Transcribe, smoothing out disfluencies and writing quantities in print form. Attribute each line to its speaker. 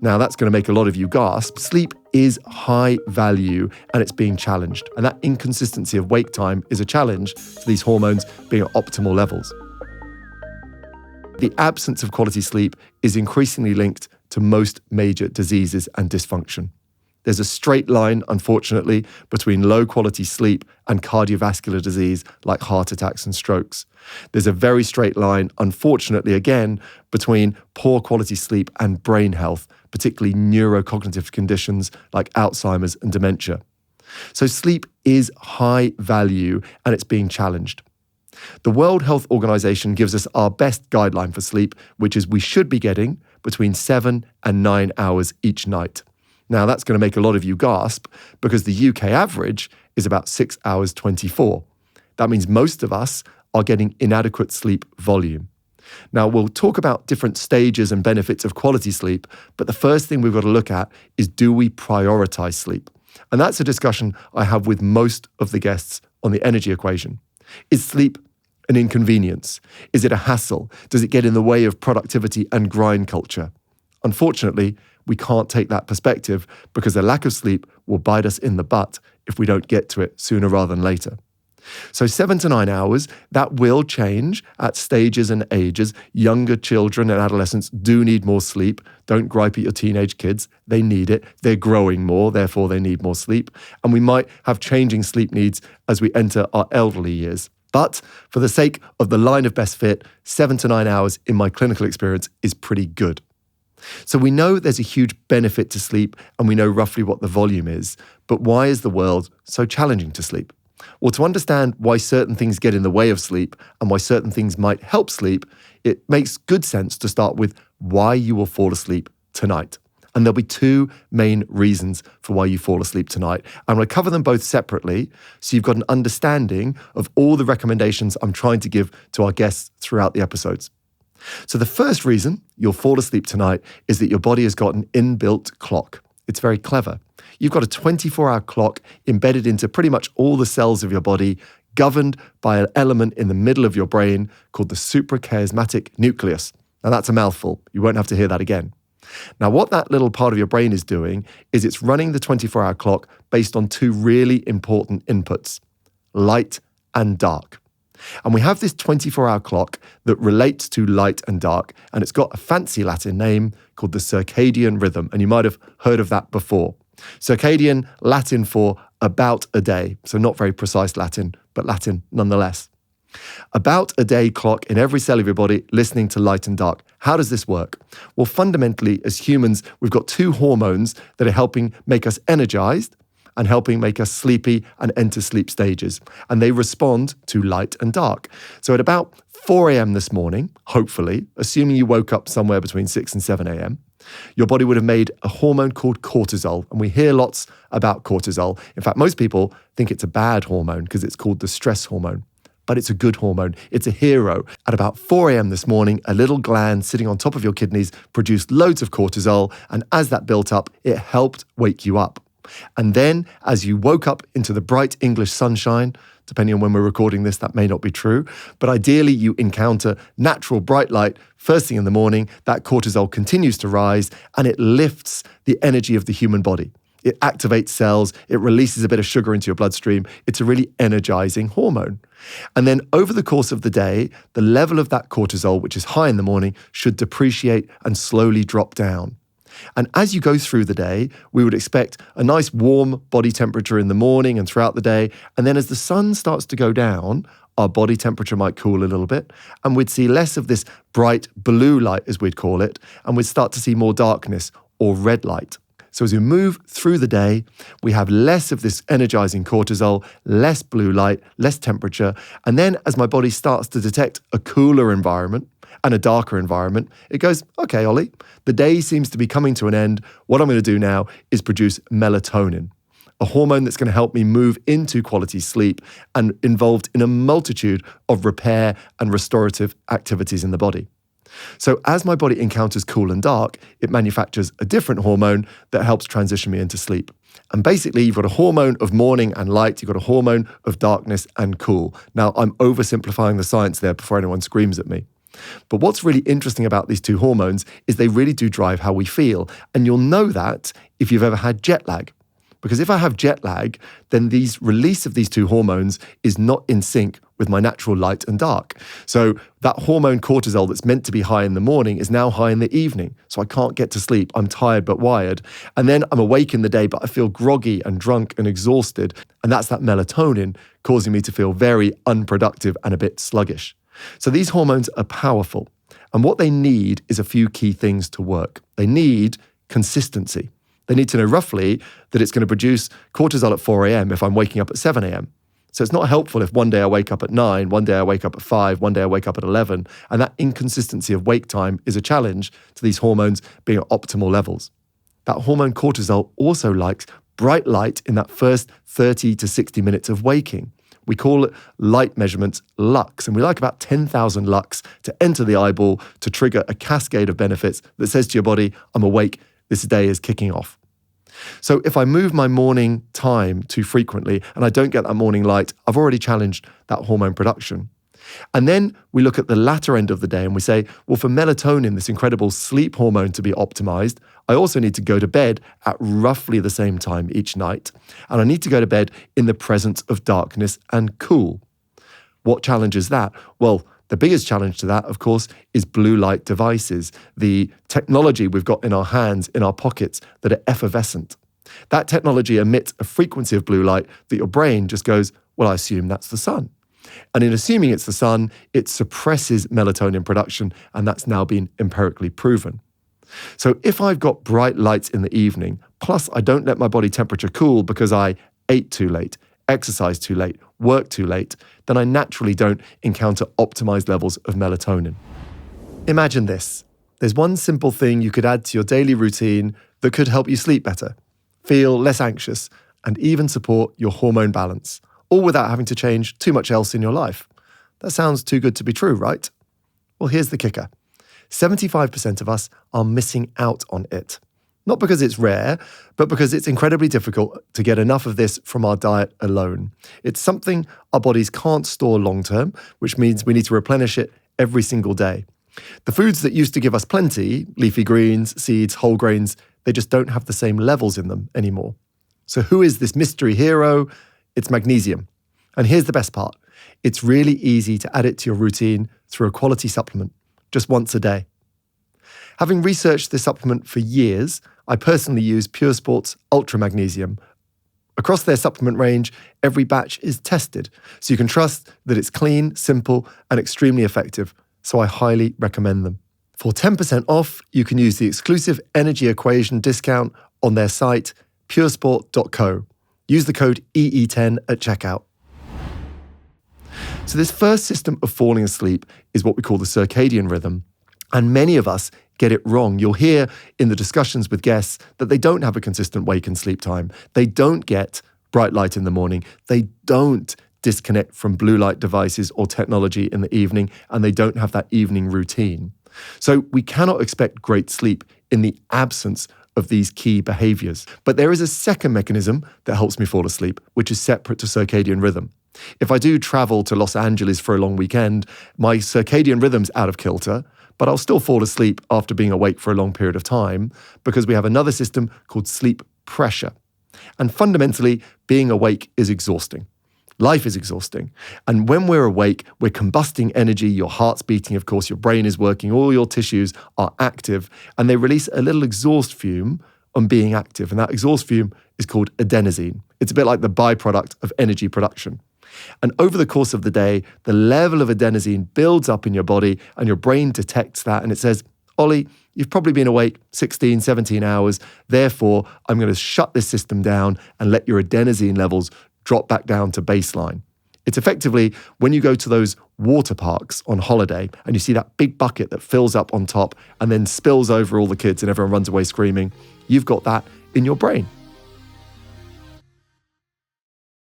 Speaker 1: Now, that's going to make a lot of you gasp. Sleep is high value and it's being challenged. And that inconsistency of wake time is a challenge to these hormones being at optimal levels. The absence of quality sleep is increasingly linked to most major diseases and dysfunction. There's a straight line, unfortunately, between low quality sleep and cardiovascular disease like heart attacks and strokes. There's a very straight line, unfortunately, again, between poor quality sleep and brain health, particularly neurocognitive conditions like Alzheimer's and dementia. So sleep is high value and it's being challenged. The World Health Organization gives us our best guideline for sleep, which is we should be getting between 7 and 9 hours each night. Now, that's going to make a lot of you gasp because the UK average is about 6 hours 24. That means most of us are getting inadequate sleep volume. Now, we'll talk about different stages and benefits of quality sleep, but the first thing we've got to look at is, do we prioritize sleep? And that's a discussion I have with most of the guests on the energy equation. Is sleep an inconvenience? Is it a hassle? Does it get in the way of productivity and grind culture? Unfortunately, we can't take that perspective because a lack of sleep will bite us in the butt if we don't get to it sooner rather than later. So 7 to 9 hours, that will change at stages and ages. Younger children and adolescents do need more sleep. Don't gripe at your teenage kids. They need it. They're growing more, therefore they need more sleep. And we might have changing sleep needs as we enter our elderly years. But for the sake of the line of best fit, 7 to 9 hours in my clinical experience is pretty good. So we know there's a huge benefit to sleep and we know roughly what the volume is, but why is the world so challenging to sleep? Well, to understand why certain things get in the way of sleep and why certain things might help sleep, it makes good sense to start with why you will fall asleep tonight. And there'll be two main reasons for why you fall asleep tonight. I'm going to cover them both separately so you've got an understanding of all the recommendations I'm trying to give to our guests throughout the episodes. So the first reason you'll fall asleep tonight is that your body has got an inbuilt clock. It's very clever. You've got a 24-hour clock embedded into pretty much all the cells of your body, governed by an element in the middle of your brain called the suprachiasmatic nucleus. Now that's a mouthful. You won't have to hear that again. Now what that little part of your brain is doing is it's running the 24-hour clock based on two really important inputs, light and dark. And we have this 24-hour clock that relates to light and dark, and it's got a fancy Latin name called the circadian rhythm, and you might have heard of that before. Circadian, Latin for about a day, so not very precise Latin, but Latin nonetheless. About a day clock in every cell of your body listening to light and dark. How does this work? Well, fundamentally, as humans, we've got two hormones that are helping make us energized and helping make us sleepy and enter sleep stages. And they respond to light and dark. So at about 4 a.m. this morning, hopefully, assuming you woke up somewhere between 6 and 7 a.m., your body would have made a hormone called cortisol. And we hear lots about cortisol. In fact, most people think it's a bad hormone because it's called the stress hormone. But it's a good hormone. It's a hero. At about 4 a.m. this morning, a little gland sitting on top of your kidneys produced loads of cortisol. And as that built up, it helped wake you up. And then as you woke up into the bright English sunshine, depending on when we're recording this, that may not be true, but ideally you encounter natural bright light first thing in the morning, that cortisol continues to rise and it lifts the energy of the human body. It activates cells, it releases a bit of sugar into your bloodstream. It's a really energizing hormone. And then over the course of the day, the level of that cortisol, which is high in the morning, should depreciate and slowly drop down. And as you go through the day, we would expect a nice warm body temperature in the morning and throughout the day. And then as the sun starts to go down, our body temperature might cool a little bit. And we'd see less of this bright blue light, as we'd call it. And we'd start to see more darkness or red light. So as we move through the day, we have less of this energizing cortisol, less blue light, less temperature. And then as my body starts to detect a cooler environment, and a darker environment, it goes, okay, Ollie, the day seems to be coming to an end. What I'm going to do now is produce melatonin, a hormone that's going to help me move into quality sleep and involved in a multitude of repair and restorative activities in the body. So as my body encounters cool and dark, it manufactures a different hormone that helps transition me into sleep. And basically, you've got a hormone of morning and light, you've got a hormone of darkness and cool. Now, I'm oversimplifying the science there before anyone screams at me. But what's really interesting about these two hormones is they really do drive how we feel. And you'll know that if you've ever had jet lag. Because if I have jet lag, then the release of these two hormones is not in sync with my natural light and dark. So that hormone cortisol that's meant to be high in the morning is now high in the evening. So I can't get to sleep. I'm tired but wired. And then I'm awake in the day, but I feel groggy and drunk and exhausted. And that's that melatonin causing me to feel very unproductive and a bit sluggish. So these hormones are powerful. And what they need is a few key things to work. They need consistency. They need to know roughly that it's going to produce cortisol at 4 a.m. if I'm waking up at 7 a.m. So it's not helpful if one day I wake up at 9, one day I wake up at 5, one day I wake up at 11. And that inconsistency of wake time is a challenge to these hormones being at optimal levels. That hormone cortisol also likes bright light in that first 30 to 60 minutes of waking. We call it light measurements lux, and we like about 10,000 lux to enter the eyeball to trigger a cascade of benefits that says to your body, I'm awake, this day is kicking off. So if I move my morning time too frequently and I don't get that morning light, I've already challenged that hormone production. And then we look at the latter end of the day and we say, well, for melatonin, this incredible sleep hormone to be optimized, I also need to go to bed at roughly the same time each night. And I need to go to bed in the presence of darkness and cool. What challenges that? Well, the biggest challenge to that, of course, is blue light devices, the technology we've got in our hands, in our pockets, that are effervescent. That technology emits a frequency of blue light that your brain just goes, well, I assume that's the sun. And in assuming it's the sun, it suppresses melatonin production, and that's now been empirically proven. So if I've got bright lights in the evening, plus I don't let my body temperature cool because I ate too late, exercised too late, worked too late, then I naturally don't encounter optimized levels of melatonin. Imagine this. There's one simple thing you could add to your daily routine that could help you sleep better, feel less anxious, and even support your hormone balance, all without having to change too much else in your life. That sounds too good to be true, right? Well, here's the kicker. 75% of us are missing out on it. Not because it's rare, but because it's incredibly difficult to get enough of this from our diet alone. It's something our bodies can't store long-term, which means we need to replenish it every single day. The foods that used to give us plenty, leafy greens, seeds, whole grains, they just don't have the same levels in them anymore. So who is this mystery hero? It's magnesium. And here's the best part. It's really easy to add it to your routine through a quality supplement, just once a day. Having researched this supplement for years, I personally use Pure Sports Ultra Magnesium. Across their supplement range, every batch is tested, so you can trust that it's clean, simple, and extremely effective, so I highly recommend them. For 10% off, you can use the exclusive Energy Equation discount on their site, puresport.co. Use the code EE10 at checkout. So this first system of falling asleep is what we call the circadian rhythm. And many of us get it wrong. You'll hear in the discussions with guests that they don't have a consistent wake and sleep time. They don't get bright light in the morning. They don't disconnect from blue light devices or technology in the evening, and they don't have that evening routine. So we cannot expect great sleep in the absence of these key behaviors. But there is a second mechanism that helps me fall asleep, which is separate to circadian rhythm. If I do travel to Los Angeles for a long weekend, my circadian rhythm's out of kilter, but I'll still fall asleep after being awake for a long period of time because we have another system called sleep pressure. And fundamentally, being awake is exhausting. Life is exhausting. And when we're awake, we're combusting energy, your heart's beating, of course, your brain is working, all your tissues are active, and they release a little exhaust fume on being active. And that exhaust fume is called adenosine. It's a bit like the byproduct of energy production. And over the course of the day, the level of adenosine builds up in your body and your brain detects that and it says, Ollie, you've probably been awake 16, 17 hours. Therefore, I'm going to shut this system down and let your adenosine levels drop back down to baseline. It's effectively when you go to those water parks on holiday and you see that big bucket that fills up on top and then spills over all the kids and everyone runs away screaming, you've got that in your brain.